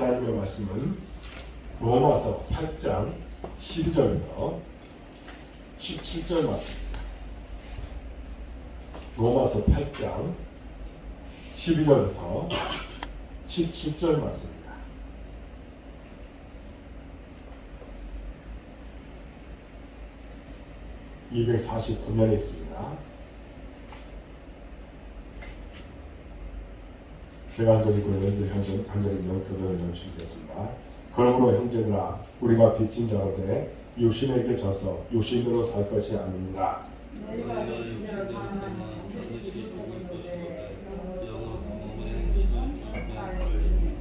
하나님의 말씀은 로마서 8장 12절부터 17절 말씀입니다. 로마서 8장 12절부터 17절 말씀입니다. (249면에) 있습니다. 제가 한절 읽고는 한절 읽는 교도를 준비했습니다. 그러므로 형제들아 우리가 빚진 자로되 육신에게 져서 육신으로 살 것이 아닙니다.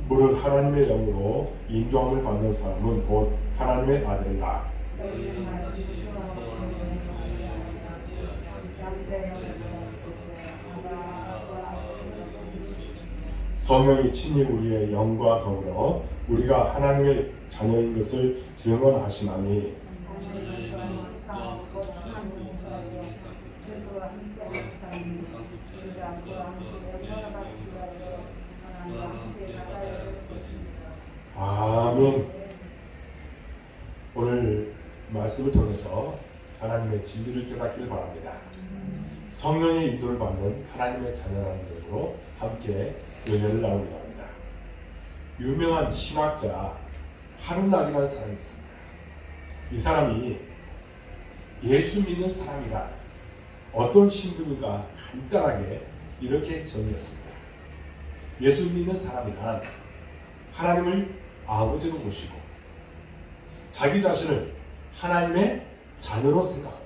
무릇 하나님의 영으로 인도함을 받는 사람은 곧 하나님의 아들이라. 성령이 친히 우리의 영과 더불어 우리가 하나님의 자녀인 것을 증언하시나니 아멘. 오늘 말씀을 통해서 하나님의 진리를 깨닫기를 바랍니다. 성령의 인도를 받는 하나님의 자녀라는 이름으로 함께 은혜를 나누고자 합니다. 유명한 신학자 하루락이라는 사람이 있습니다. 이 사람이 예수 믿는 사람이란 어떤 신분인가 간단하게 이렇게 정의했습니다. 예수 믿는 사람이란 하나님을 아버지로 모시고 자기 자신을 하나님의 자녀로 생각하고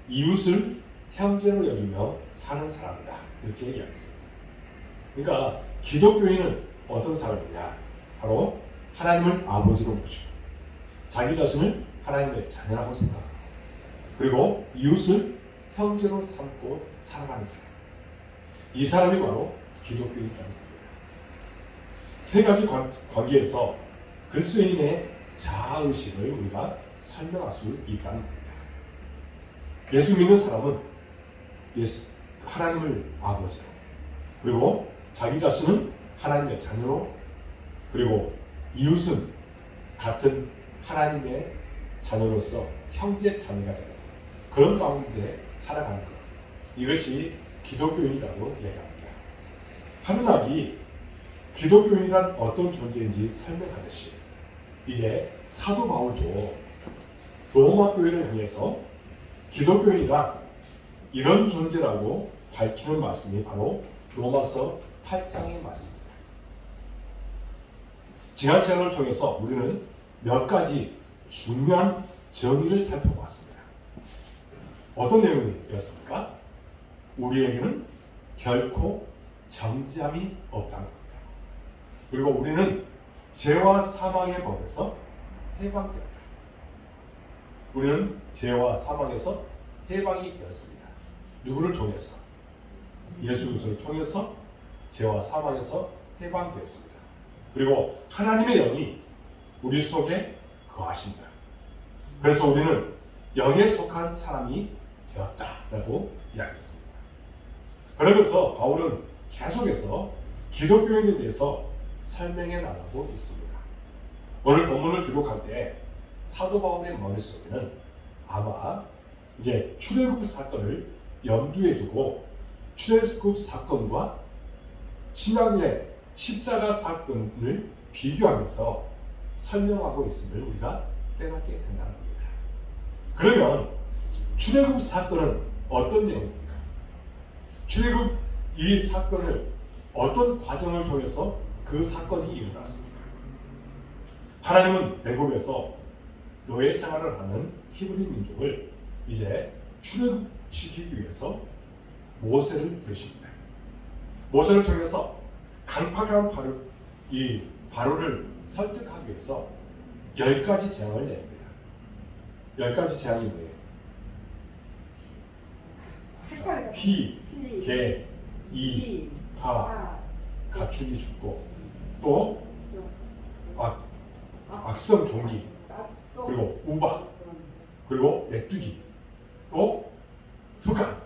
이웃을 형제로 여기며 사는 사람이다. 이렇게 이야기했습니다. 그러니까 기독교인은 어떤 사람이냐? 바로 하나님을 아버지로 모시고 자기 자신을 하나님의 자녀라고 생각하고 그리고 이웃을 형제로 삼고 살아가는 사람. 이 사람이 바로 기독교인이라는 겁니다. 세 가지 관계에서 그리스도인의 자아의식을 우리가 설명할 수 있다는 겁니다. 예수 믿는 사람은 하나님을 아버지로 그리고 자기 자신은 하나님의 자녀로 그리고 이웃은 같은 하나님의 자녀로서 형제 자매가 되는 그런 가운데 살아가는 것. 이것이 기독교인이라고 얘기합니다. 하루락이 기독교인이란 어떤 존재인지 설명하듯이 이제 사도 바울도 로마 교회를 향해서 기독교인이란 이런 존재라고 밝히는 말씀이 바로 로마서 8장의 말씀입니다. 지난 시간을 통해서 우리는 몇 가지 중요한 정의를 살펴보았습니다. 어떤 내용이었습니까? 우리에게는 결코 정죄함이 없다는 겁니다. 그리고 우리는 죄와 사망의 법에서 해방되었다. 우리는 죄와 사망에서 해방이 되었습니다. 누구를 통해서? 예수 그리스도를 통해서 죄와 사망에서 해방되었습니다. 그리고 하나님의 영이 우리 속에 거하신다. 그래서 우리는 영에 속한 사람이 되었다라고 이야기했습니다. 그러면서 바울은 계속해서 기독교인에 대해서 설명해 나가고 있습니다. 오늘 본문을 기록할 때 사도 바울의 머릿속에는 아마 이제 출애굽 사건을 염두에 두고 출애굽 사건과 신약의 십자가 사건을 비교하면서 설명하고 있음을 우리가 깨닫게 된다는 겁니다. 그러면 출애굽 사건은 어떤 내용입니까? 출애굽 이 사건을 어떤 과정을 통해서 그 사건이 일어났습니까? 하나님은 애굽에서 노예 생활을 하는 히브리 민족을 이제 출애굽시키기 위해서 모세를 부르십니다. 모세를 통해서 강팍한 바로를 설득하기 위해서 10가지 재앙을 냅니다. 10가지 재앙이 뭐예요? 피, 개, 이, 가, 가축이 죽고 또 악성 종기 그리고 우박 그리고 메뚜기 또 흑암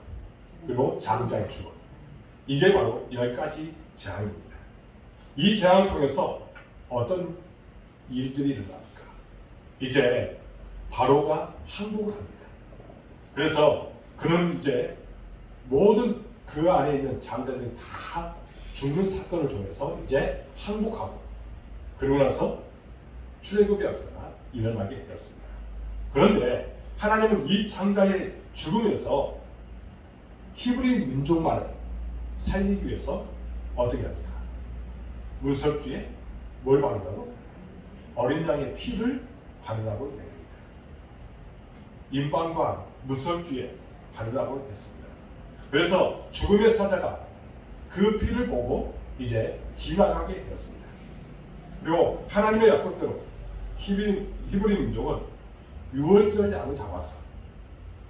그리고 장자의 죽음. 이게 바로 10가지 재앙입니다. 이 재앙을 통해서 어떤 일들이 일어납니까? 이제 바로가 항복을 합니다. 그래서 그는 이제 모든 그 안에 있는 장자들이 다 죽는 사건을 통해서 이제 항복하고, 그러고 나서 출애굽의 역사가 일어나게 되었습니다. 그런데 하나님은 이 장자의 죽음에서 히브리 민족만을 살리기 위해서 어떻게 합니까? 문설주에 뭘 바른다고? 어린 양의 피를 바르라고 이야기합니다. 인방과 문설주에 바르라고 했습니다. 그래서 죽음의 사자가 그 피를 보고 이제 지나가게 되었습니다. 그리고 하나님의 약속대로 히브리 민족은 유월절 양을 잡았어.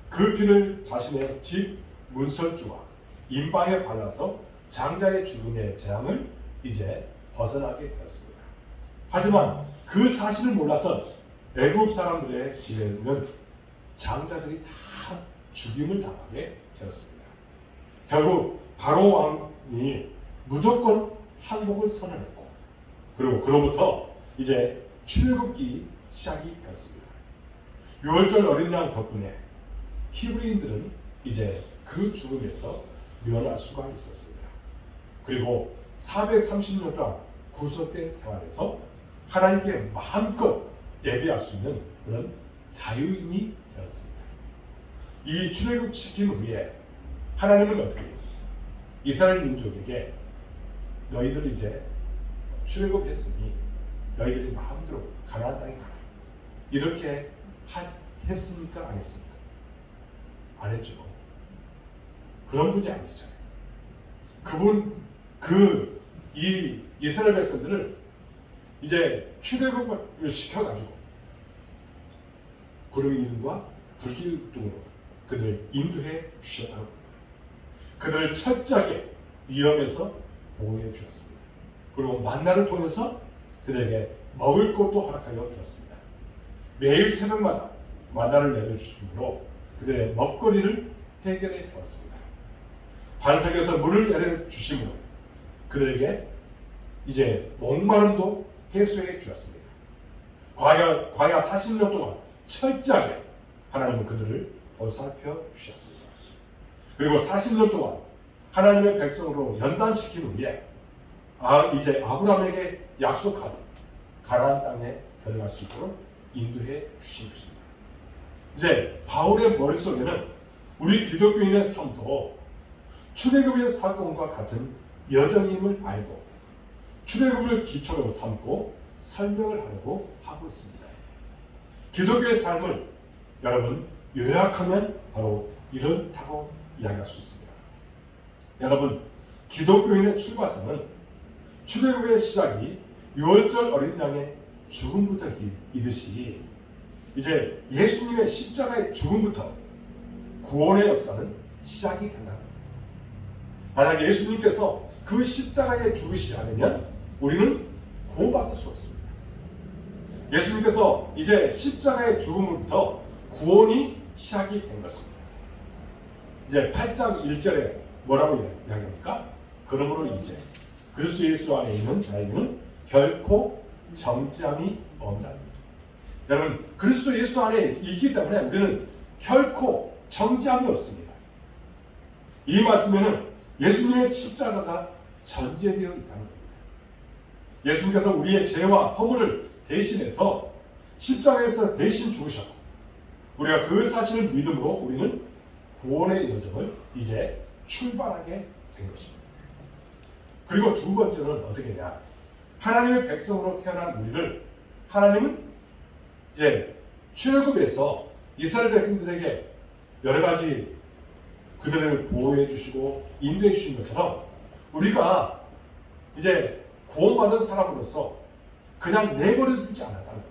그 피를 자신의 집 문설주와 인방에 발라서 장자의 죽음의 재앙을 이제 벗어나게 되었습니다. 하지만 그 사실을 몰랐던 애굽 사람들의 집에는 장자들이 다 죽임을 당하게 되었습니다. 결국 바로 왕이 무조건 항복을 선언했고, 그리고 그로부터 이제 출애굽기 시작이 되었습니다. 유월절 어린 양 덕분에 히브리인들은 이제 그 죽음에서 면할 수가 있었습니다. 그리고 430년 동안 구속된 생활에서 하나님께 마음껏 예배할 수 있는 그런 자유인이 되었습니다. 이 출애굽시킨 후에 하나님은 어떻게 해요? 이스라엘 민족에게 너희들 이제 출애굽했으니 너희들이 마음대로 가나안 땅에 가라, 이렇게 했습니까? 안 했습니까? 안 했죠. 그런 분이 아니잖아요. 이 이스라엘 백성들을 이제 출애굽을 시켜가지고 구름 기둥과 불 기둥으로 그들을 인도해 주셨다고 합니다. 그들을 철저하게 위험에서 보호해 주었습니다. 그리고 만나를 통해서 그들에게 먹을 것도 허락하여 주었습니다. 매일 새벽마다 만나를 내려주심으로 그들의 먹거리를 해결해 주었습니다. 반석에서 물을 내려주심으로 그들에게 이제 목마름도 해소해 주었습니다. 과야 40년 동안 철저하게 하나님은 그들을 보살펴 주셨습니다. 그리고 40년 동안 하나님의 백성으로 연단시킨 후에 이제 아브라함에게 약속한 가나안 땅에 들어갈 수 있도록 인도해 주신 것입니다. 이제 바울의 머릿속에는 우리 기독교인의 삶도 출애굽의 사건과 같은 여정임을 알고 출애굽을 기초로 삼고 설명을 하려고 하고 있습니다. 기독교의 삶을 여러분 요약하면 바로 이렇다고 이야기할 수 있습니다. 여러분, 기독교인의 출발선은 출애굽의 시작이 유월절 어린 양의 죽음부터이듯이 이제 예수님의 십자가의 죽음부터 구원의 역사는 시작이 된다. 만약 예수님께서 그 십자가에 죽으시지 않으면 우리는 구원받을 수 없습니다. 예수님께서 이제 십자가의 죽음으로부터 구원이 시작이 된 것입니다. 이제 8장 1절에 뭐라고 이야기합니까? 그러므로 이제 그리스도 예수 안에 있는 자에게는 결코 정죄함이 없다. 여러분, 그리스도 예수 안에 있기 때문에 우리는 결코 정죄함이 없습니다. 이 말씀에는 예수님의 십자가가 전제되어 있다는 겁니다. 예수님께서 우리의 죄와 허물을 대신해서 십자가에서 대신 죽으셨고, 우리가 그 사실을 믿음으로 우리는 구원의 여정을 이제 출발하게 된 것입니다. 그리고 두 번째는 어떻게 하냐? 하나님의 백성으로 태어난 우리를 하나님은 이제 출애굽에서 이스라엘 백성들에게 여러 가지 그들을 보호해 주시고 인도해 주신 것처럼 우리가 이제 구원받은 사람으로서 그냥 내버려 두지 않았다는 겁니다.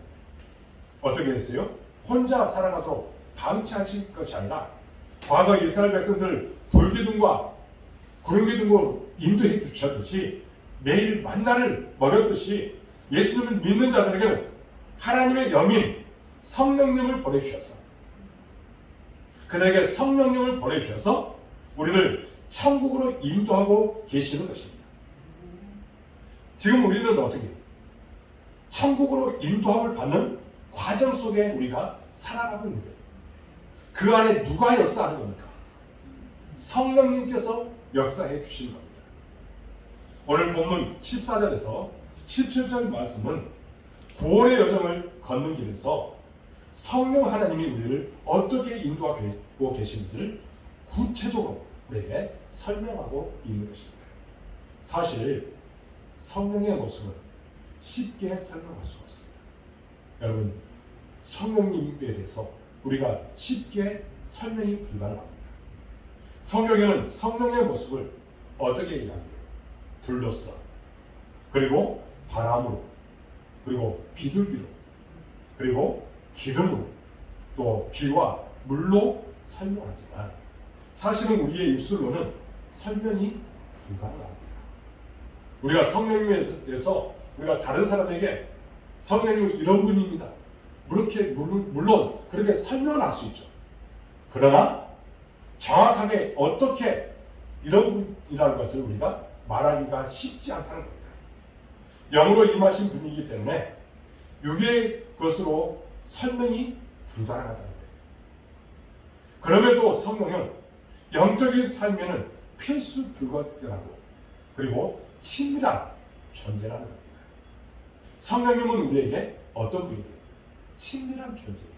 어떻게 했어요? 혼자 살아가도록 방치하실 것이 아니라 과거 이스라엘 백성들 불기둥과 구름기둥으로 인도해 주셨듯이 매일 만나를 먹였듯이 예수님을 믿는 자들에게는 하나님의 영인 성령님을 보내주셨어. 그들에게 성령님을 보내주셔서 우리를 천국으로 인도하고 계시는 것입니다. 지금 우리는 어떻게 해요? 천국으로 인도함을 받는 과정 속에 우리가 살아가고 있는 거예요. 그 안에 누가 역사하는 겁니까? 성령님께서 역사해 주시는 겁니다. 오늘 본문 14절에서 17절 말씀은 구원의 여정을 걷는 길에서 성령 하나님이 우리를 어떻게 인도하고 계시는지를 구체적으로 우리에게 설명하고 있는 것입니다. 사실 성령의 모습은 쉽게 설명할 수가 없습니다. 여러분, 성령님에 대해서 우리가 쉽게 설명이 불가능합니다. 성경에는 성령의 모습을 어떻게 이야기해요? 불로써, 그리고 바람으로, 그리고 비둘기로, 그리고 기름으로, 또 비와 물로 설명하지만 사실은 우리의 입술로는 설명이 불가능합니다. 우리가 성령님에 대해서 우리가 다른 사람에게 성령님은 이런 분입니다, 물론 그렇게 설명을 할 수 있죠. 그러나 정확하게 어떻게 이런 분이라는 것을 우리가 말하기가 쉽지 않다는 겁니다. 영으로 임하신 분이기 때문에 육의 것으로 설명이 불가능하다는 거예요. 그럼에도 성령은 영적인 삶에는 필수 불가결하고 그리고 친밀한 존재라는 겁니다. 성령님은 우리에게 어떤 분이에요? 친밀한 존재예요.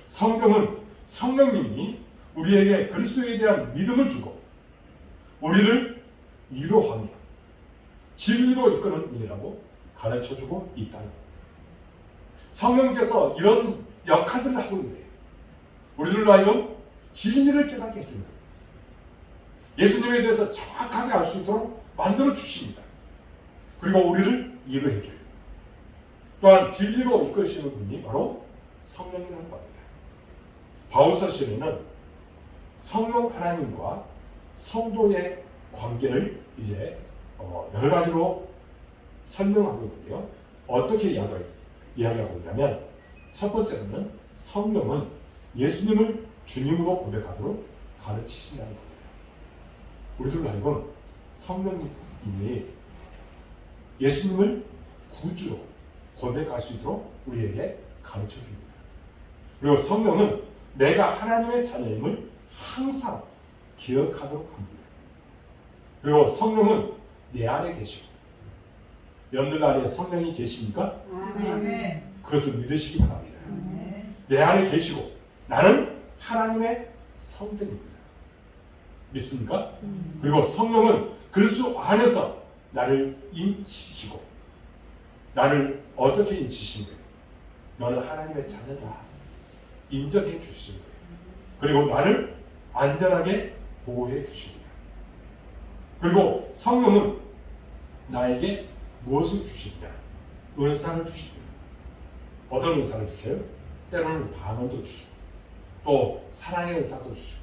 성경은 성령님이 우리에게 그리스도에 대한 믿음을 주고 우리를 위로하며 진리로 이끄는 분이라고 가르쳐주고 있다는 겁니다. 성령께서 이런 역할들을 하고 있는 거예요. 우리들로 하여금 진리를 깨닫게 해주는 거예요. 예수님에 대해서 정확하게 알 수 있도록 만들어 주십니다. 그리고 우리를 위로해 줘요. 또한 진리로 이끄시는 분이 바로 성령이라는 겁니다. 바울서신에는 성령 하나님과 성도의 관계를 이제 여러 가지로 설명하고 있는데요. 어떻게 이야기하고 있냐면, 첫 번째로는 성령은 예수님을 주님으로 고백하도록 가르치신다는 겁니다. 우리들 알고 성령님이 예수님을 구주로 고백할 수 있도록 우리에게 가르쳐 줍니다. 그리고 성령은 내가 하나님의 자녀임을 항상 기억하도록 합니다. 그리고 성령은 내 안에 계시고, 여러분들 안에 성령이 계십니까? 아멘. 그것을 믿으시기 바랍니다. 아멘. 내 안에 계시고 나는 하나님의 성전입니다. 믿습니까? 그리고 성령은 그리스도 안에서 나를 인치시고, 나를 어떻게 인치신 거예요? 너는 하나님의 자녀다 인정해 주시는 거예요. 그리고 나를 안전하게 보호해 주십니다. 그리고 성령은 나에게 무엇을 주십니까? 은사를 주십니다. 어떤 은사를 주셔요? 때로는 방언도 주시고, 또 사랑의 은사도 주시고,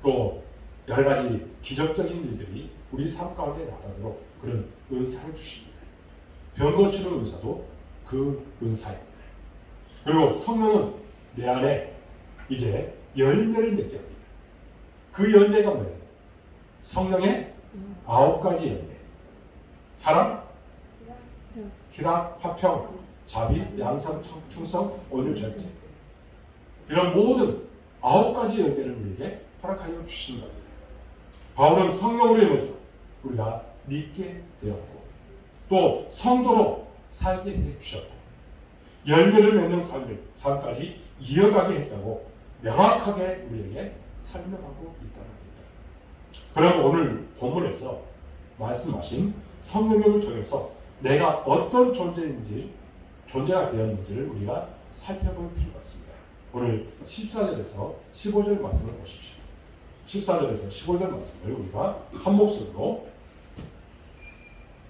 또 여러 가지 기적적인 일들이 우리 삶 가운데 나타나도록 그런 은사를 주십니다. 병 고치는 은사도 그 은사입니다. 그리고 성령은 내 안에 이제 열매를 맺게 합니다. 그 열매가 뭐예요? 성령의 9가지 열매. 사랑, 희락, 화평, 자비, 양상, 충성, 온유, 절제. 이런 모든 9가지 열매를 우리에게 허락하여 주신 겁니다. 바울은 성령으로 인해서 우리가 믿게 되었고, 또 성도로 살게 해주셨고, 열매를 맺는 삶까지 이어가게 했다고 명확하게 우리에게 설명하고 있다는 겁니다. 그럼 오늘 본문에서 말씀하신 성령님을 통해서 내가 어떤 존재가 되었는지를 우리가 살펴볼 필요가 있습니다. 오늘 14절에서 15절 말씀을 보십시오. 14절에서 15절 말씀을 우리가 한 목소리로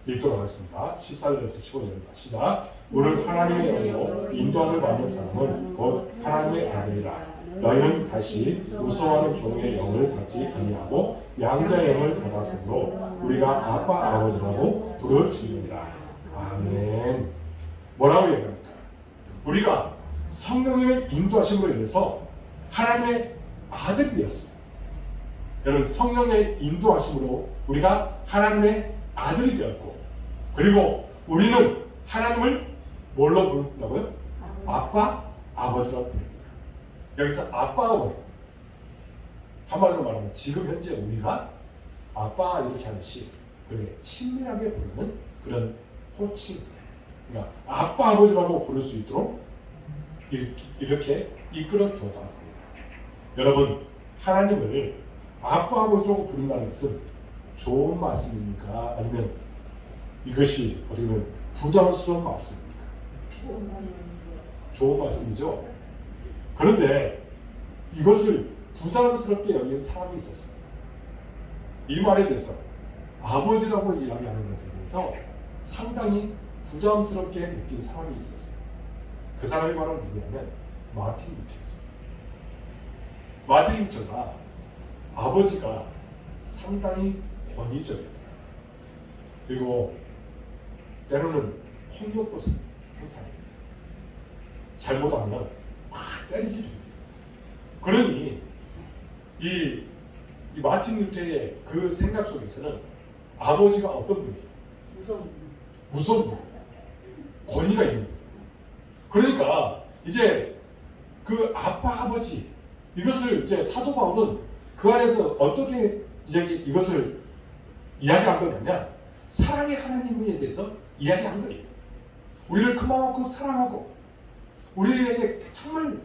읽도록 하겠습니다. 14절에서 15절입니다. 시작. 우리 하나님의 영으로 인도함을 받는 사람은 곧 하나님의 아들이라. 너희는 다시 무서워하는 종의 영을 받지 아니하고 양자의 영을 받았으므로 우리가 아빠 아버지라고 부르짖느니라. 아멘. 뭐라고 얘기합니까? 우리가 성령님의 인도하심으로 인해서 하나님의 아들이 되었습니다. 여러분, 성령의 인도하심으로 우리가 하나님의 아들이 되었고, 그리고 우리는 하나님을 뭘로 부른다고요? 아빠, 아버지라고 부릅니다. 여기서 아빠가 뭐예요? 한마디로 말하면 지금 현재 우리가 아빠 이렇게 하듯이 그렇게 친밀하게 부르는 그런 호칭입니다. 그러니까 아빠, 아버지라고 부를 수 있도록 이렇게 이끌어 주었다는 겁니다. 여러분, 하나님을 아빠, 아버지라고 부른다는 것은 좋은 말씀입니까? 아니면 이것이 어떻게 보면 부담스러운 말씀입니까? 좋은 말씀이죠. 그런데 이것을 부담스럽게 여긴 사람이 있었습니다. 이 말에 대해서 아버지라고 이야기하는 것에 대해서 상당히 부담스럽게 느낀 사람이 있었어요. 그 사람이 바로 누구냐면 마틴 루터였습니다. 마틴 루터가 아버지가 상당히 권위적이었다. 그리고 때로는 폭력것을 행사합니다. 잘못하면 막 때리기도 합니다. 그러니 이 마틴 루터의 그 생각 속에서는 아버지가 어떤 분이에요? 무서운 분. 권위가 있는 분. 그러니까 이제 그 아빠, 아버지 이것을 이제 사도 바울은 그 안에서 어떻게 이제 이것을 이야기한 거냐면 사랑의 하나님에 대해서 이야기한 거예요. 우리를 그만큼 사랑하고 우리에게 정말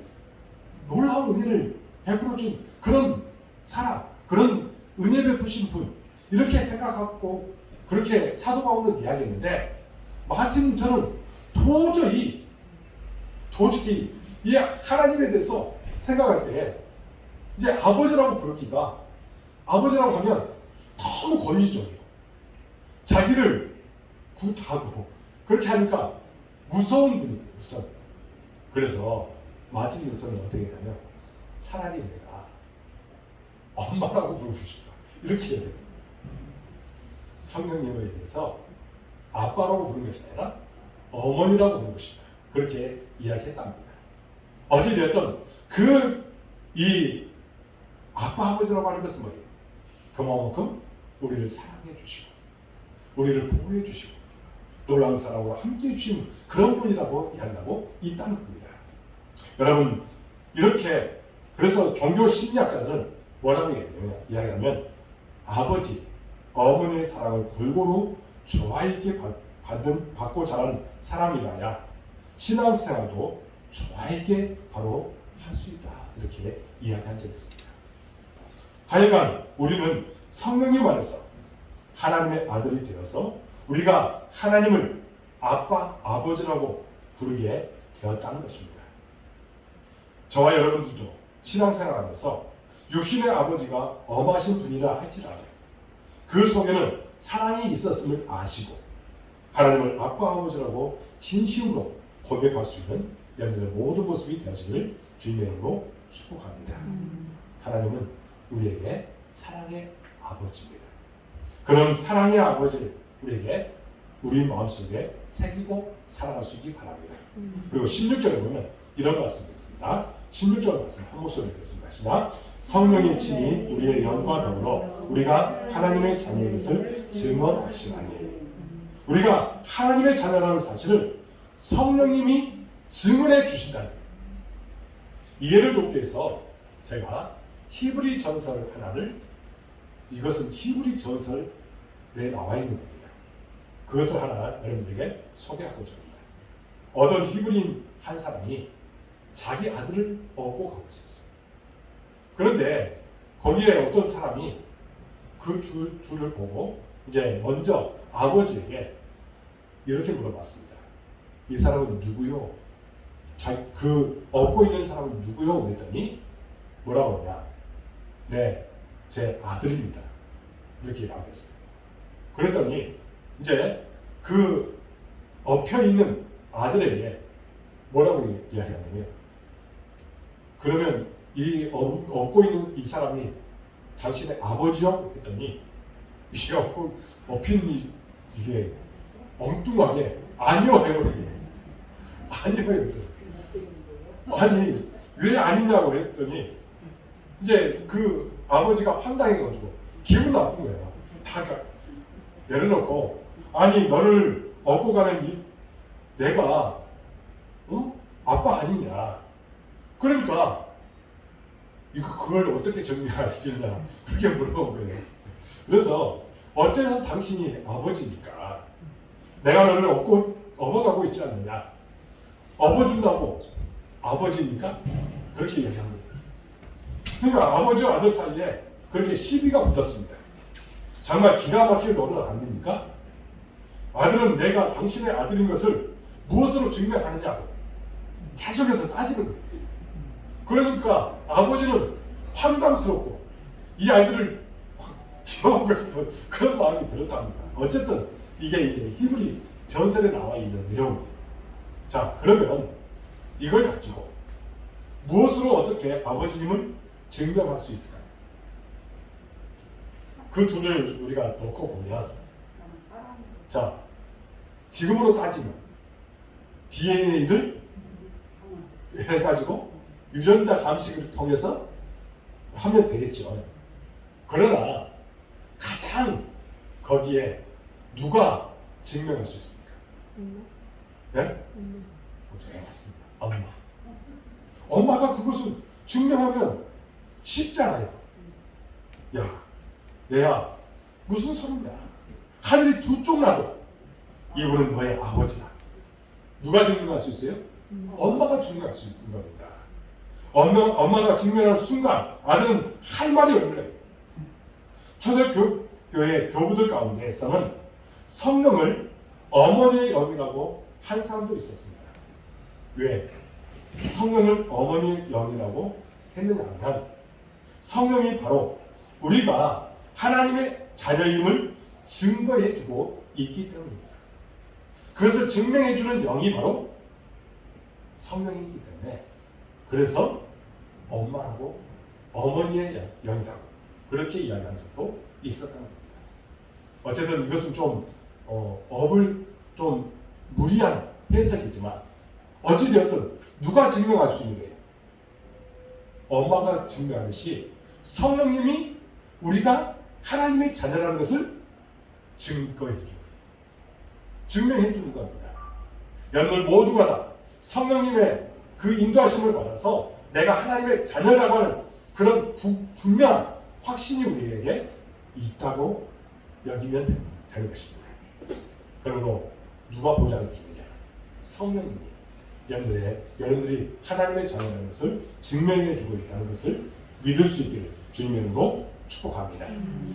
놀라운 은혜를 베풀어 준 그런 사람, 그런 은혜 베푸신 분 이렇게 생각하고 그렇게 사도 바울은 이야기했는데 마틴 루터는 도저히 이 하나님에 대해서 생각할 때 이제 아버지라고 부르기가 아버지라고 하면 너무 권위적이고 자기를 굿하고 그렇게 하니까 무서운 분이에요. 무서운. 그래서 마틴 루터는 어떻게 했냐면 차라리 내가 엄마라고 부르고 싶다 이렇게 얘기합니다. 성령님에 대해서 아빠라고 부르는 것이 아니라 어머니라고 부르고 싶다 그렇게 이야기했답니다. 어찌되었든 이 아빠 아버지라고 하는 것은 뭐예요? 그만큼 우리를 사랑해 주시고 우리를 보호해 주시고 놀라운 사랑으로 함께 해주신 그런 분이라고 이야기하고 있다는 겁니다. 여러분 이렇게 그래서 종교 심리학자들은 뭐라고 이야기하면 아버지, 어머니의 사랑을 골고루 조화 있게 받고 자란 사람이라야 신앙생활도 조화 있게 바로 할 수 있다 이렇게 이야기한 적이 있습니다. 하여간 우리는 성령님 안에서 하나님의 아들이 되어서 우리가 하나님을 아빠, 아버지라고 부르게 되었다는 것입니다. 저와 여러분들도 신앙생활하면서 육신의 아버지가 엄하신 분이라 할지라도 그 속에는 사랑이 있었음을 아시고 하나님을 아빠, 아버지라고 진심으로 고백할 수 있는 여러분들의 모든 모습이 되시기를 주님의 이름으로 축복합니다. 하나님은 우리에게 사랑의 아버지입니다. 그런 사랑의 아버지를 우리에게 우리 마음속에 새기고 살아갈 수 있기 바랍니다. 그리고 16절에 보면 이런 말씀이 있습니다. 16절 말씀 한 목소리로 읽겠습니다. 시작. 성령이 친히 우리의 영과 더불어 우리가 하나님의 자녀인 것을 증언하시나니 우리가 하나님의 자녀라는 사실을 성령님이 증언해 주신다는 거예요. 이해를 돕기 위해서 제가 히브리 전설 하나를 이것은 히브리 전설에 나와 있는 겁니다. 그것을 하나 여러분들에게 소개하고자 합니다. 어떤 히브리인 한 사람이 자기 아들을 얻고 가고 있었어요. 그런데 거기에 어떤 사람이 그 둘을 보고 이제 먼저 아버지에게 이렇게 물어봤습니다. 이 사람은 누구요? 그 얻고 있는 사람은 누구요? 그랬더니 뭐라고 하냐? 네, 제 아들입니다. 이렇게 말했어요. 그랬더니 이제 그 엎혀 있는 아들에게 뭐라고 이야기하냐면 그러면 이 얻고 있는 이 사람이 당신의 아버지요? 했더니 이게 엎힌 이게 엉뚱하게 아니요 해버리네. 아니요 해버리네. 아니 왜 아니냐고 했더니 이제 그 아버지가 황당해가지고 기분 나쁜 거야. 다 내려놓고 아니 너를 얻고 가는 내가 아빠 아니냐. 그러니까 그걸 어떻게 증명할 수 있냐 그렇게 물어본 거예요. 그래서 어째서 당신이 아버지니까 내가 너를 업어가고 있지 않느냐. 업어준다고 아버지니까 그렇게 얘기한 거예요. 그러니까 아버지와 아들 사이에 그렇게 시비가 붙었습니다. 정말 기가 막힐 노릇 아닙니까? 아들은 내가 당신의 아들인 것을 무엇으로 증명하느냐고 계속해서 따지는 거예요. 그러니까 아버지는 황당스럽고 이 아이들을 지어보고 싶은 그런 마음이 들었답니다. 어쨌든 이게 이제 히브리 전설에 나와 있는 내용입니다. 자, 그러면 이걸 가지고 무엇으로 어떻게 아버지님을 증명할 수 있을까요? 그 둘을 우리가 놓고 보면, 자, 지금으로 따지면 DNA를 해가지고 유전자 감식을 통해서 하면 되겠죠. 그러나 가장 거기에 누가 증명할 수 있습니까? 네? 네, 맞습니다. 엄마. 엄마가 그것을 증명하면 쉽잖아요. 야, 얘야, 무슨 소리냐? 하늘이 두 쪽 나도 이분은 너의 아버지다. 누가 증명할 수 있어요? 엄마가 증명할 수 있는 겁니다. 엄마가 증명하는 순간 아들은 할 말이 없는 거예요. 초대교회 교부들 가운데에서는 성령을 어머니의 영이라고 한 사람도 있었습니다. 왜? 성령을 어머니의 영이라고 했느냐 하면 성령이 바로 우리가 하나님의 자녀임을 증거해주고 있기 때문입니다. 그것을 증명해주는 영이 바로 성령이기 때문에 그래서 엄마라고 어머니의 영이라고 그렇게 이야기한 적도 있었다는 겁니다. 어쨌든 이것은 좀 업을 좀 무리한 해석이지만 어찌되었든 누가 증명할 수 있는 거예요? 엄마가 증명하듯이 성령님이 우리가 하나님의 자녀라는 것을 증명해 주는 겁니다. 여러분들 모두가 다 성령님의 그 인도하심을 받아서 내가 하나님의 자녀라고 하는 그런 분명한 확신이 우리에게 있다고 여기면 되는 것입니다. 그리고 누가 보장해 주느냐? 성령님이 여러분들이 하나님의 자녀라는 것을 증명해 주고 있다는 것을 믿을 수 있기를 주님의 이름으로 축복합니다.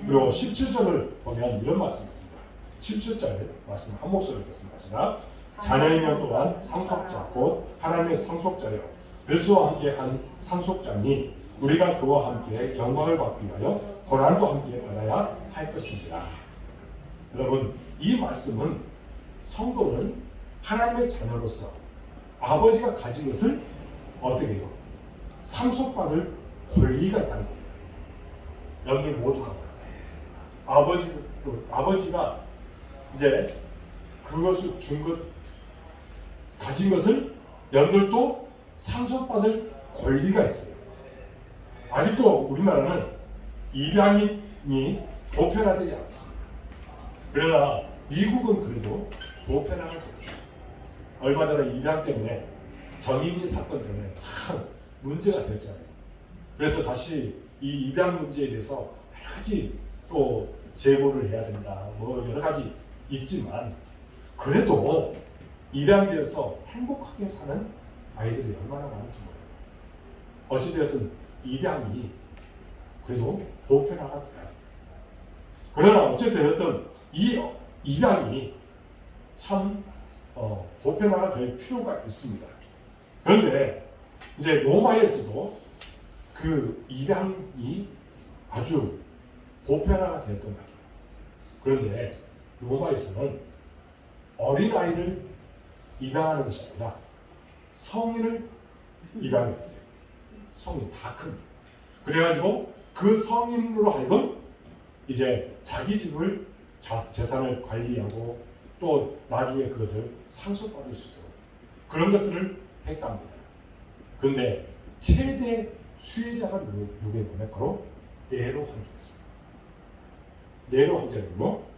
그리고 17절을 보면 이런 말씀이 있습니다. 17절 말씀 한 목소리로 읽겠습니다. 시작. 자녀이면 또한 상속자 곧 하나님의 상속자여 그리스도와 함께 한 상속자니 우리가 그와 함께 영광을 받기 위하여 고난도 함께 받아야 할 것입니다. 여러분, 이 말씀은 성도는 하나님의 자녀로서 아버지가 가진 것을 어떻게 해요? 상속받을 권리가 있다는 겁니다. 여러분들 모두가 아버지가 이제 그것을 가진 것을 여러분들도 상속받을 권리가 있어요. 아직도 우리나라는 입양이 보편화되지 않습니다. 그러나 미국은 그래도 보편화가 됐어요. 얼마 전에 입양 때문에 정인이 사건 때문에 참 문제가 됐잖아요. 그래서 다시 이 입양 문제에 대해서 여러 가지 또 제보를 해야 된다. 뭐 여러 가지 있지만 그래도 입양되어서 행복하게 사는 아이들이 얼마나 많은지 몰라요. 어찌되었든 입양이 그래도 보편화가 돼야 돼요. 그러나 어찌되었든 이 입양이 참 보편화가 될 필요가 있습니다. 그런데 이제 로마에서도 그 입양이 아주 보편화가 되었던 것 같아요. 그런데 로마에서는 어린아이를 입양하는 것이 아니라 성인을 입양해야 돼요. 성인 다 큽니다. 그래가지고 그 성인으로 하여금 이제 자기 집을 재산을 관리하고 또 나중에 그것을 상속받을 수 있도록 그런 것들을 했답니다. 그런데 최대 수혜자가 누구냐면 바로 네로 황제였습니다. 네로 황제는 뭐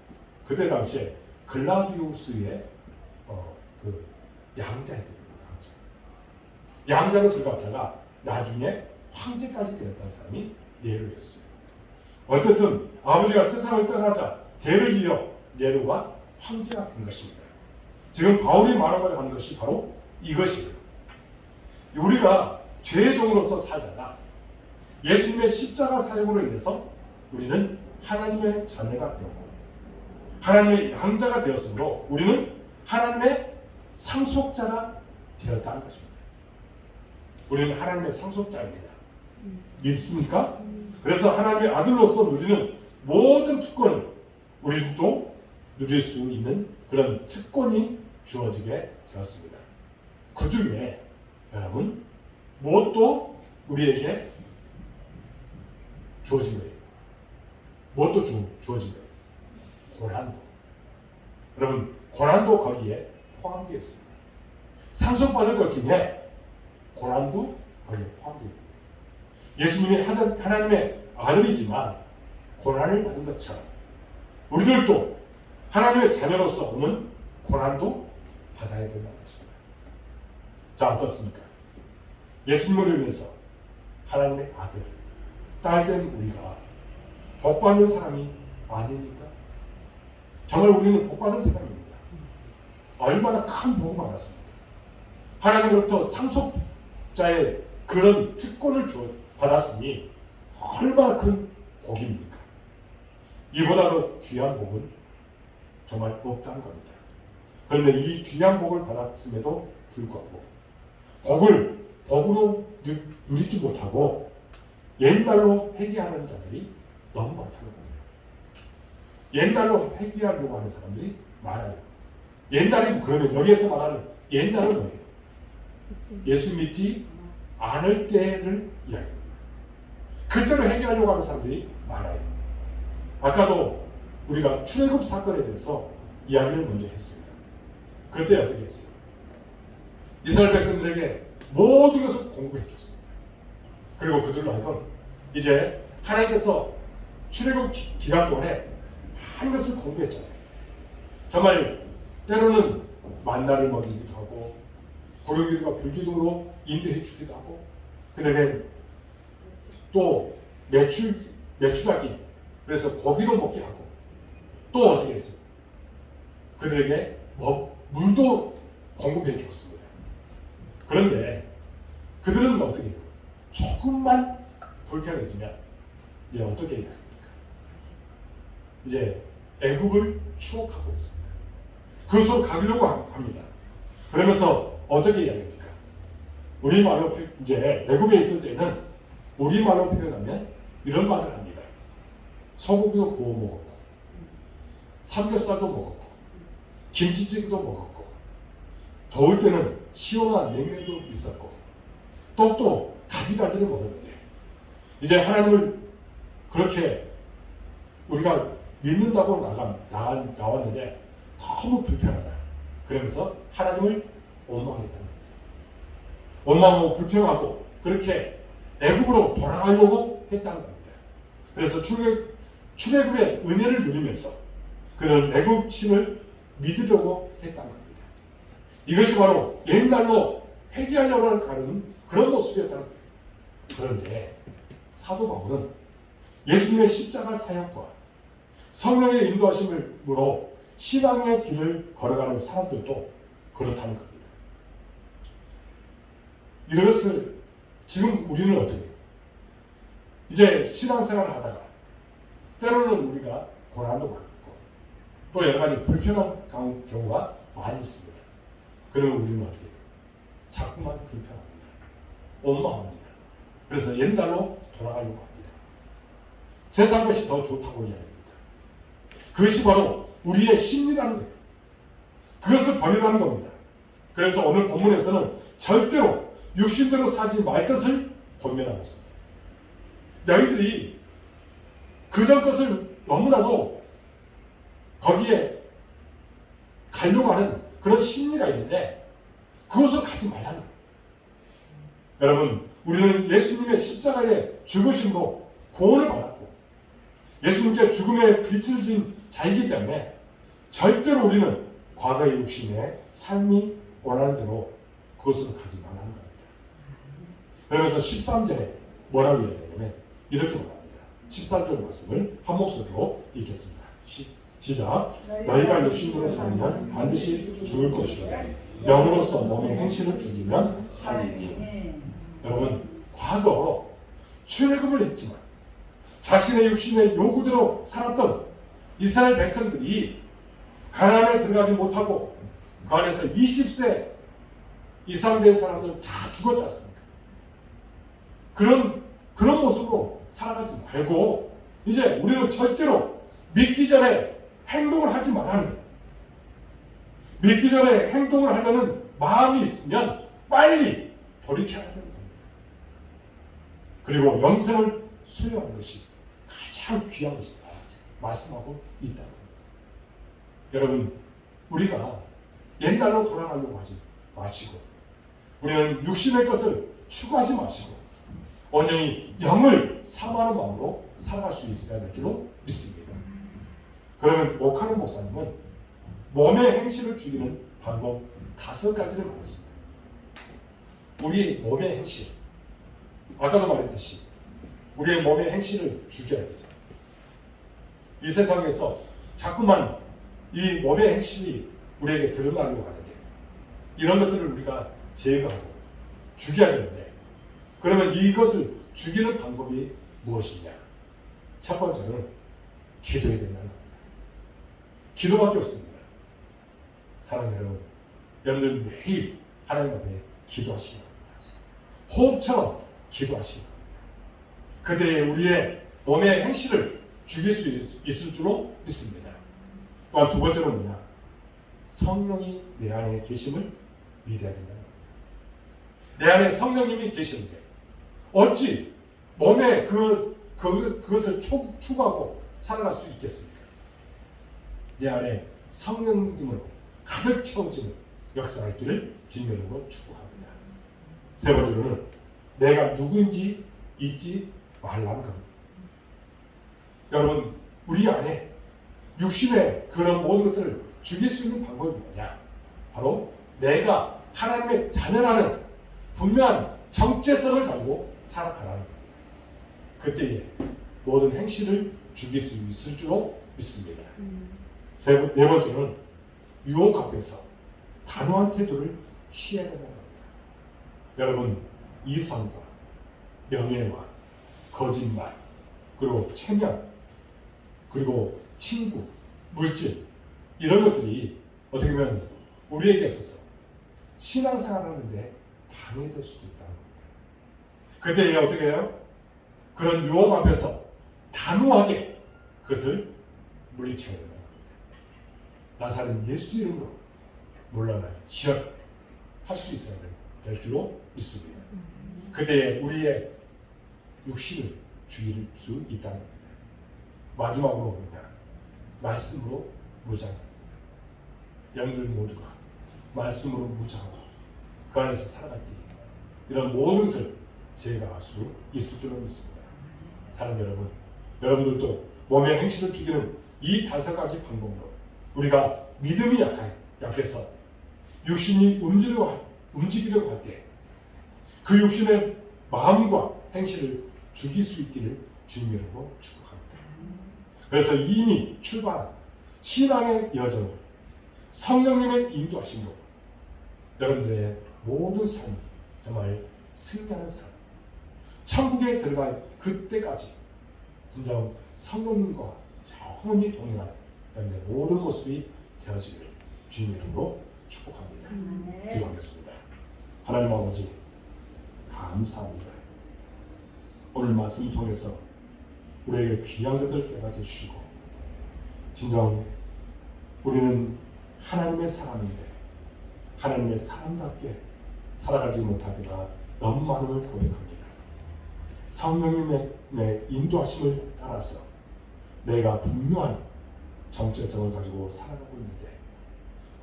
그때 당시에 글라디우스의 그 양자애들입니다. 양자로 들어갔다가 나중에 황제까지 되었다는 사람이 네로였습니다. 어쨌든 아버지가 세상을 떠나자 대를 이어 네로가 황제가 된 것입니다. 지금 바울이 말하고자 하는 것이 바로 이것입니다. 우리가 죄의 종으로서 살다가 예수님의 십자가 사역으로 인해서 우리는 하나님의 자녀가 되었고 하나님의 양자가 되었으므로 우리는 하나님의 상속자가 되었다는 것입니다. 우리는 하나님의 상속자입니다. 믿습니까? 그래서 하나님의 아들로서 누리는 모든 특권을 우리도 누릴 수 있는 그런 특권이 주어지게 되었습니다. 그 중에 여러분 무엇도 우리에게 주어진 거예요. 무엇도 주어진 거예요. 고난도. 여러분 고난도 거기에 포함되어 있습니다. 상속받을 것 중에 고난도 거기에 포함되어 있습니다. 예수님이 하나님의 아들이지만 고난을 받은 것처럼 우리들도 하나님의 자녀로서 오는 고난도 받아야 된다는 것입니다. 자, 어떻습니까? 예수님을 위해서 하나님의 아들, 딸된 우리가 복받는 사람이 아닙니까? 정말 우리는 복받은 사람입니다. 얼마나 큰 복을 받았습니까? 하나님으로부터 상속자의 그런 특권을 받았으니 얼마나 큰 복입니까? 이보다도 귀한 복은 정말 없다는 겁니다. 그런데 이 귀한 복을 받았음에도 불구하고 복으로 누리지 못하고 옛날로 회개하는 자들이 너무 많다는 겁니다. 옛날로 회개하려고 하는 사람들이 많아요. 옛날이 그러면 여기에서 말하는 옛날은 뭐예요? 예수 믿지 않을 때를 이야기합니다. 그때로 회개하려고 하는 사람들이 많아요. 아까도 우리가 출애굽 사건에 대해서 이야기를 먼저 했습니다. 그때 어떻게 했어요? 이스라엘 백성들에게 모든 것을 공부해 줬습니다. 그리고 그들로 하여금 이제 하나님께서 출애굽 기간 동안에 많은 것을 공부했잖아요. 정말 때로는 만나를 먹이기도 하고 구름기둥과 불기둥으로 인도해 주기도 하고 그다음에 또 매출하기 그래서 고기도 먹게 하고 또 어떻게 했어요? 그들에게 물도 공급해 줬습니다. 그런데 그들은 어떻게 해요? 조금만 불편해지면 이제 어떻게 해야 합니까? 이제 애굽을 추억하고 있습니다. 그것으로 가려고 합니다. 그러면서 어떻게 해야 합니까? 우리말로 이제 애굽에 있을 때는 우리말로 표현하면 이런 말을 합니다. 소고기도 구워 먹었고 삼겹살도 먹었고 김치찌개도 먹었고 더울 때는 시원한 냉면도 있었고 또 가지가지를 먹었는데 이제 하나님을 그렇게 우리가 믿는다고 나왔는데 너무 불편하다. 그러면서 하나님을 원망했다는 겁니다. 원망하고 불평하고 그렇게 애굽으로 돌아가려고 했다는 겁니다. 그래서 출애굽의 은혜를 누리면서 그들은 애굽 신을 믿으려고 했다는 겁니다. 이것이 바로 옛날로 회개하려고 하는 그런 모습이었다는 겁니다. 그런데 사도 바울은 예수님의 십자가 사역과 성령의 인도하심으로 신앙의 길을 걸어가는 사람들도 그렇다는 겁니다. 이것을 지금 우리는 어떻게 해요? 이제 신앙생활을 하다가 때로는 우리가 고난도 받고 또 여러 가지 불편한 경우가 많이 있습니다. 그러면 우리는 어떻게 해요? 자꾸만 불편합니다. 원망합니다. 그래서 옛날로 돌아가려고 합니다. 세상 것이 더 좋다고 이야기합니다. 그것이 바로 우리의 심리라는 거예요. 그것을 버리라는 겁니다. 그래서 오늘 본문에서는 절대로 육신대로 사지 말 것을 권면하고 있습니다. 너희들이 그전 것을 너무나도 거기에 가려고 하는 그런 심리가 있는데 그것을 가지 말라는 거예요. 여러분, 우리는 예수님의 십자가의 죽으심으로 구원을 받았고 예수님께 죽음의 빛을 진 자이기 때문에 절대로 우리는 과거의 육신의 삶이 원하는 대로 그것으로 가지 말라는 겁니다. 그러면서 13절에 뭐라고 얘기하냐면 이렇게 말합니다. 13절 말씀을 한 목소리로 읽겠습니다. 시작. 너희가 육신으로 살면 반드시 죽을 것이요 영으로서 몸의 행실을 죽이면 살리니. 여러분, 과거 출애굽을 했지만 자신의 육신의 요구대로 살았던 이스라엘 백성들이 가나안에 들어가지 못하고 그 안에서 20세 이상 된 사람들은 다 죽었지 않습니까? 그런 모습으로 살아가지 말고 이제 우리는 절대로 믿기 전에 행동을 하지 말라는 거예요. 믿기 전에 행동을 하려는 마음이 있으면 빨리 돌이켜야 되는 겁니다. 그리고 영생을 소유하는 것이 가장 귀한 것이다 말씀하고 있다는 겁니다. 여러분, 우리가 옛날로 돌아가려고 하지 마시고 우리는 육신의 것을 추구하지 마시고 온전히 영을 사모하는 마음으로 살아갈 수 있어야 될 줄로 믿습니다. 그러면 오카노 목사님은 몸의 행실을 죽이는 방법 5가지를 말했습니다. 우리 몸의 행실, 아까도 말했듯이 우리의 몸의 행실을 죽여야 되죠. 이 세상에서 자꾸만 이 몸의 행실이 우리에게 드러나려고 하는데 이런 것들을 우리가 제거하고 죽여야 되는데 그러면 이것을 죽이는 방법이 무엇이냐? 첫 번째는 기도해야 된다는 겁니다. 기도밖에 없습니다. 사랑하는 여러분, 여러분들 매일 하나님 앞에 기도하시기 바랍니다. 호흡처럼 기도하시기 바랍니다. 그때 우리의 몸의 행실을 죽일 수 있을 줄로 믿습니다. 또한 두 번째는 뭐냐? 성령이 내 안에 계심을 믿어야 된다는 겁니다. 내 안에 성령님이 계시는데 어찌 몸에 그것을 추구하고 살아갈 수 있겠습니까? 내 안에 성령님으로 가득 채워지는 역사할 길을 주님으로 추구합니다. 세 번째로는 내가 누구인지 잊지 말라는 겁니다. 여러분, 우리 안에 육신의 그런 모든 것들을 죽일 수 있는 방법이 뭐냐? 바로 내가 하나님의 자녀라는 분명한 정체성을 가지고 살아가라는 겁니다. 그때에 모든 행실을 죽일 수 있을 줄로 믿습니다. 네 번째는 유혹 앞에서 단호한 태도를 취해야 된다는 겁니다. 여러분, 이성과 명예와 거짓말, 그리고 체면, 그리고 친구, 물질 이런 것들이 어떻게 보면 우리에게 있어서 신앙생활하는데 방해될 수도 있다는 겁니다. 그때 어떻게 해요? 그런 유혹 앞에서 단호하게 그것을 물리쳐야 된다는 겁니다. 나사는 예수 이름으로 물러날 지어다 할 수 있어야 될 줄로 믿습니다. 그때 우리의 육신을 죽일 수 있다는 겁니다. 마지막으로 뭐냐? 말씀으로 무장합니다. 여러분들 모두가 말씀으로 무장하고 그 안에서 살아갈 때 이런 모든 것을 제거할 수 있을 줄로 믿습니다. 사랑하는 여러분, 여러분들도 몸의 행실을 죽이는 이 5가지 방법으로 우리가 믿음이 약해서 육신이 움직이려고 할 때 그 육신의 마음과 행실을 죽일 수 있기를 주님으로 축복합니다. 그래서 이미 출발한 신앙의 여정을 성령님의 인도하심으로 여러분들의 모든 삶이 정말 승리하는 삶, 천국에 들어갈 그때까지 진정 성령님과 영원히 동행하는 여러분의 모든 모습이 되어지기를 주님의 이름으로 축복합니다. 기도하겠습니다. 하나님 아버지, 감사합니다. 오늘 말씀 통해서 우리에게 귀한 것들을 깨닫게 해주시고 진정 우리는 하나님의 사람인데 하나님의 사람답게 살아가지 못하다가 너무 많음을 고백합니다. 성령님의 인도하심을 따라서 내가 분명한 정체성을 가지고 살아가고 있는데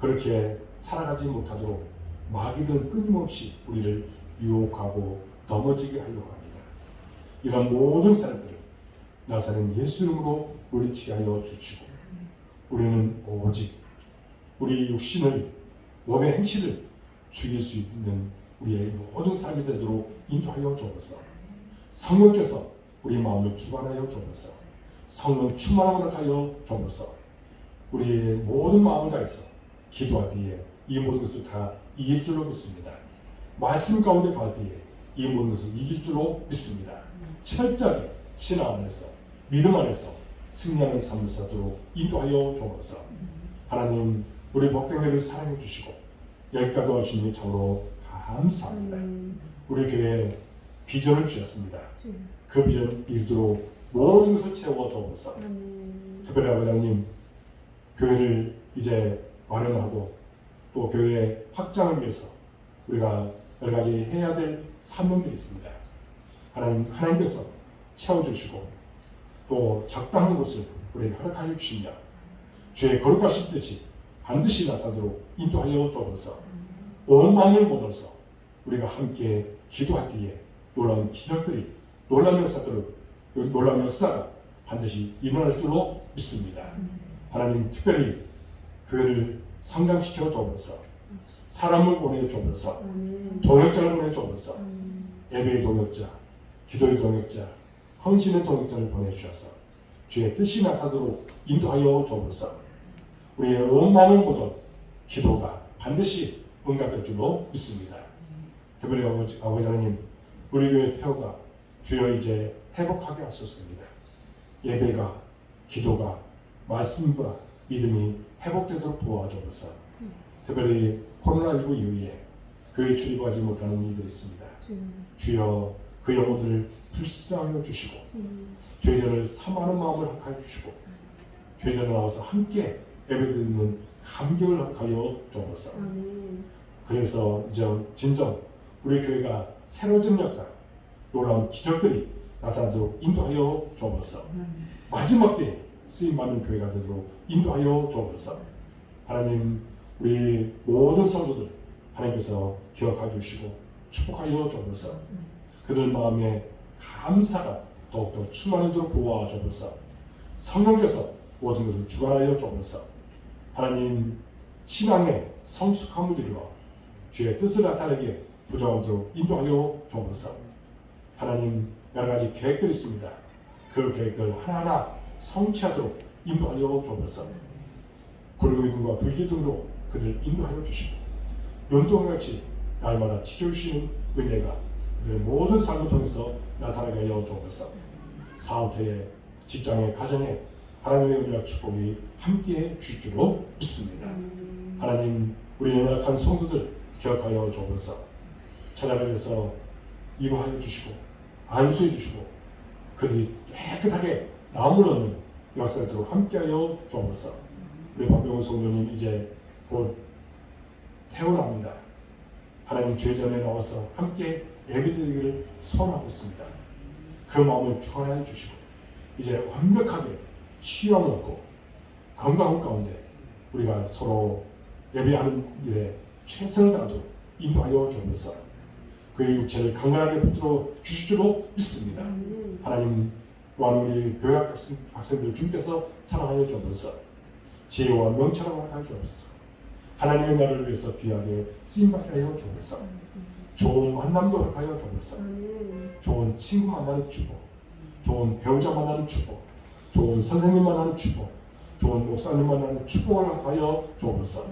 그렇게 살아가지 못하도록 마귀들은 끊임없이 우리를 유혹하고 넘어지게 하려고 합니다. 이런 모든 사람들을 나사는 예수 이름으로 물리치게 하여 주시고 우리는 오직 우리 육신을 몸의 행실을 죽일 수 있는 우리의 모든 삶이 되도록 인도하여 주옵소서. 성령께서 우리 마음을 주관하여 주옵소서. 성령 충만함을 하여 주옵소서. 우리의 모든 마음을 다해서 기도하기에 이 모든 것을 다 이길 줄로 믿습니다. 말씀 가운데 가기에 이 모든 것을 이길 줄로 믿습니다. 철저하게 신앙 안에서 믿음 안에서 승리하는 삶을 사도록 인도하여 주옵소서. 하나님, 우리 복된교회를 사랑해 주시고 여기까지 와주시니 참으로 감사합니다. 우리 교회에 비전을 주셨습니다. 그 비전 이루도록 모든 것을 채워 주옵소서. 특별히 아버지님, 교회를 이제 마련하고 또 교회 확장을 위해서 우리가 여러 가지 해야 될 사명들이 있습니다. 하나님께서 채워주시고 또 적당한 곳을 우리에게 허락하여 주시며 주의 거룩하신 뜻이 반드시 나타나도록 인도하여 주옵소서. 온 마음을 모아서 우리가 함께 기도하기에 놀라운 기적들이, 놀라운 역사가 반드시 일어날 줄로 믿습니다. 하나님, 특별히 교회를 성장시켜 주옵소서. 사람을 보내 주옵소서. 동역자를 보내 주옵소서. 예배의 동역자, 기도의 동역자, 헌신의 동역자를 보내주셔서 주의 뜻이 나타나도록 인도하여 주옵소서. 우리의 온 마음을 모든 기도가 반드시 응답될 줄로 믿습니다. 특별히 아버지 하나님, 우리 교회 폐허가 주여 이제 회복하게 하소서입니다. 예배가, 기도가, 말씀과 믿음이 회복되도록 도와주옵소서. 특별히 코로나19 이후에 교회 출입하지 못하는 이들이 있습니다. 주여 그 영혼들을 불쌍히 주시고 죄전을 사모하는 마음을 허락하여 주시고 죄전에 나와서 함께 예배드리는 감격을 허락하여 주옵소서. 그래서 이제 진정 우리 교회가 새로워진 역사, 놀라운 기적들이 나타나도록 인도하여 주옵소서. 마지막 때에 쓰임받는 교회가 되도록 인도하여 주옵소서. 하나님, 우리 모든 성도들 하나님께서 기억하여 주시고 축복하여 주옵소서. 그들 마음에 감사가 더욱더 충만하도록 도와 주옵소서. 성령께서 모든 것을 주관하여 주옵소서. 하나님, 신앙의 성숙함을 이루어 주의 뜻을 나타내게 부족함도록 인도하여 주옵소서. 하나님, 여러 가지 계획들이 있습니다. 그 계획들 하나하나 성취하도록 인도하여 주옵소서. 구름기둥과 불기둥으로 그들 인도하여 주시고 연동같이 날마다 지켜주시는 은혜가 그들의 모든 삶을 통해서 나타나게 하여 주옵소서. 사업터에, 직장에, 가정에 하나님의 은혜와 축복이 함께해 주실 줄로 믿습니다. 하나님, 우리 연약한 성도들 기억하여 주옵소서. 찾아가서 이루하여 주시고 안수해 주시고 그들이 깨끗하게 나음을 얻는 역사들로 함께하여 주옵소서. 우리 박병호 성도님 이제 곧 태어납니다. 하나님, 죄전에 나와서 함께 예배드리기를 소원하고 있습니다. 그 마음을 주관하여 주시고 이제 완벽하게 치유함을 얻고 건강한 가운데 우리가 서로 예배하는 일에 최선을 다하도록 인도하여 주옵소서. 그의 육체를 강건하게 붙들어 주실 줄로 믿습니다. 하나님, 또한 우리 교회 학생들을 주님께서 사랑하여 주옵소서. 지혜와 명철을 허락하여 주옵소서. 하나님의 나라를 위해서 귀하게 쓰임받게 하여 주옵소서. 좋은 만남도 허락하여 주옵소서. 좋은 친구 만나는 축복, 좋은 배우자 만나는 축복, 좋은 선생님 만나는 축복, 좋은 목사님 만나는 축복을 허락하여 주옵소서.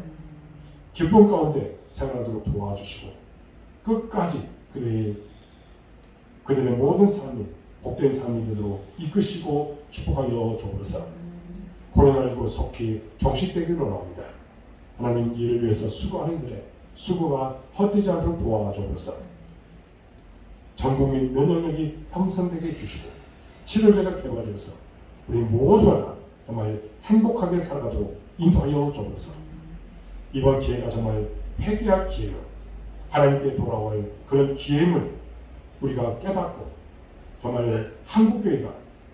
기쁨 가운데 생활하도록 도와주시고 끝까지 그들의 모든 삶이 복된 삶이 되도록 이끄시고 축복하여 주옵소서. 코로나19 속히 종식되기를 원합니다. 하나님, 이를 위해서 수고하는 이들의 수고가 헛되지 않도록 도와주옵소서. 전국민 면역력이 형성되게 해주시고 치료제가 개발되어서 우리 모두가 정말 행복하게 살아가도록 인도하여 주옵소서. 이번 기회가 정말 회개할 기회요, 하나님께 돌아올 그런 기회임을 우리가 깨닫고 정말 한국교회가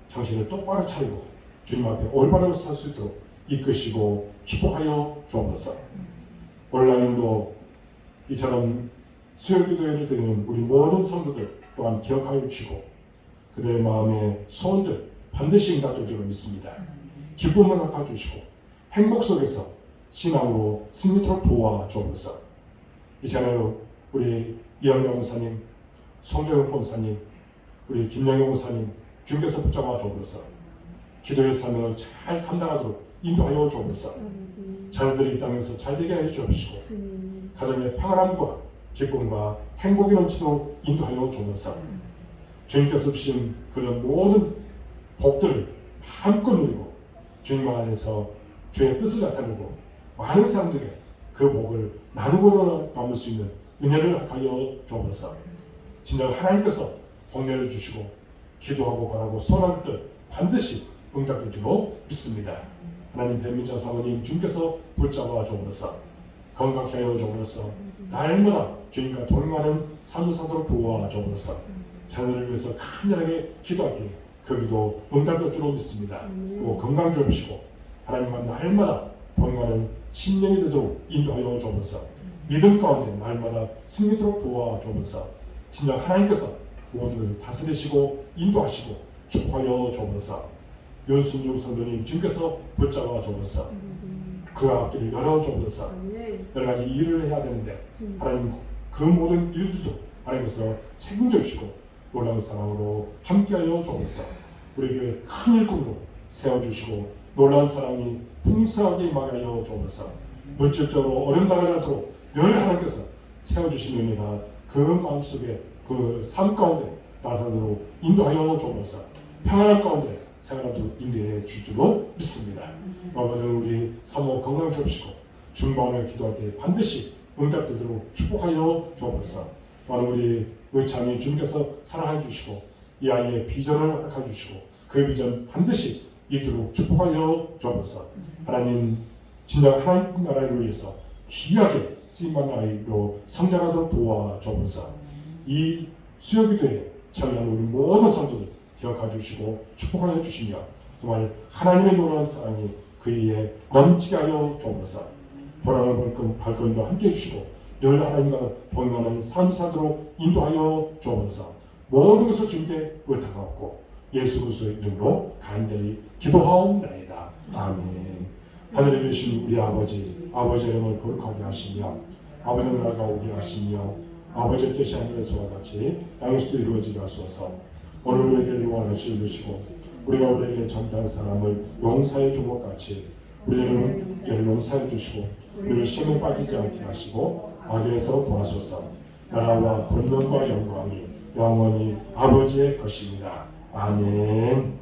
정신을 똑바로 차리고 주님 앞에 올바로 설 수 있도록 이끄시고 축복하여 주옵소서. 온라인으로 이처럼 수요기도회를 드리는 우리 모든 성도들 또한 기억하여 주시고 그들의 마음의 소원들 반드시 응답될 줄 믿습니다. 기쁨을 허락해 주시고 행복 속에서 신앙으로 승리토록 도와 주옵소서. 이 시간에 우리 이영경 원사님, 송정영 본사님, 우리 김영영 원사님 주님께서 붙잡아 주옵소서. 기도의 삶을 잘 감당하도록 인도하여 주옵소서. 자녀들이 이 땅에서 잘 되게 해 주옵시고 가정의 평안함과 기쁨과 행복이 넘치도록 인도하여 주옵소서. 주님께서 주신 그런 모든 복들을 마음껏 누리고 주님 안에서 주의 뜻을 나타내고 많은 사람들에게 그 복을 나누고 나눌 수 있는 은혜를 하여 주옵소서. 진정 하나님께서 복내를 주시고 기도하고 바라고 소원한 것들 반드시 응답될 줄로 믿습니다. 하나님 뱀민자 사모님 주님께서 붙잡아 주옵소서. 건강케 하여 주옵소서. 날마다 주님과 동행하는 삶을 사도록 도와 주옵소서. 자녀들을 위해서 간절하게 기도하기에 그 기도 응답될 줄로 믿습니다. 또 건강 주옵시고 하나님과 날마다 동행하는 신령이 되도록 인도하여 주옵소서. 믿음 가운데 날마다 승리토록 도와 주옵소서. 진정 하나님께서 모든 것을 다스리시고 인도하시고 축복하여 주옵소서. 윤순중 성도님 주님께서 붙잡아 주옵소서. 그 앞길을 열어 주옵소서. 여러 가지 일을 해야 되는데 하나님 그 모든 일들도 하나님께서 책임져 주시고 놀라운 사랑으로 함께하여 주옵소서. 우리 교회 큰 일꾼으로 세워주시고 놀라운 사랑이 풍성하게 임하여 주옵소서. 물질적으로 어려움 당하지 않도록 늘 하나님께서 세워주신 은혜가 그 마음속에 그 삶 가운데 나타나도록 인도하여 주옵소서. 평안한 가운데 생활하도록 인도해 줄 줄로 믿습니다. 아버지는 우리 사모 건강 주옵시고 중반을 기도할 때 반드시 응답되도록 축복하여 주옵소서. 또한 우리 의창이 주님께서 사랑해 주시고 이 아이의 비전을 허락해 주시고 그 비전 반드시 이루도록 축복하여 주옵소서. 하나님 진정 하나님 나라를 위해서 귀하게 쓰임받는 아이로 성장하도록 도와 주옵소서. 이 수요기도에 참여하는 우리 모든 성도들 기억해 주시고 축복하여 주시며 정말 하나님의 놀라운 사랑이 그에게 넘치게 하여 주옵소서. 보라는 발걸음도 함께 해주시고 늘 하나님과 동행하는 삶 사도록 인도하여 주옵소서. 모든 것을 주님께 의탁하옵고 예수 그리스도의 이름으로 간절히 기도하옵나이다. 아멘. 하늘에 계신 우리 아버지, 아버지의 이름을 거룩하게 하시며 아버지의 나라가 오게 하시며 아버지의 뜻이 하늘에서와 같이 땅에서도 이루어지게 하소서. 오늘 우리에게 영원한 것을 주시고 우리가 우리에게 잘못한 사람을 용서해 준 것 같이 우리를 용서해 주시고 우리를 시험에 빠지지 않게 하시고 악에서 도와소서. 나라와 권능과 영광이 영원히 아버지의 것입니다. 아멘.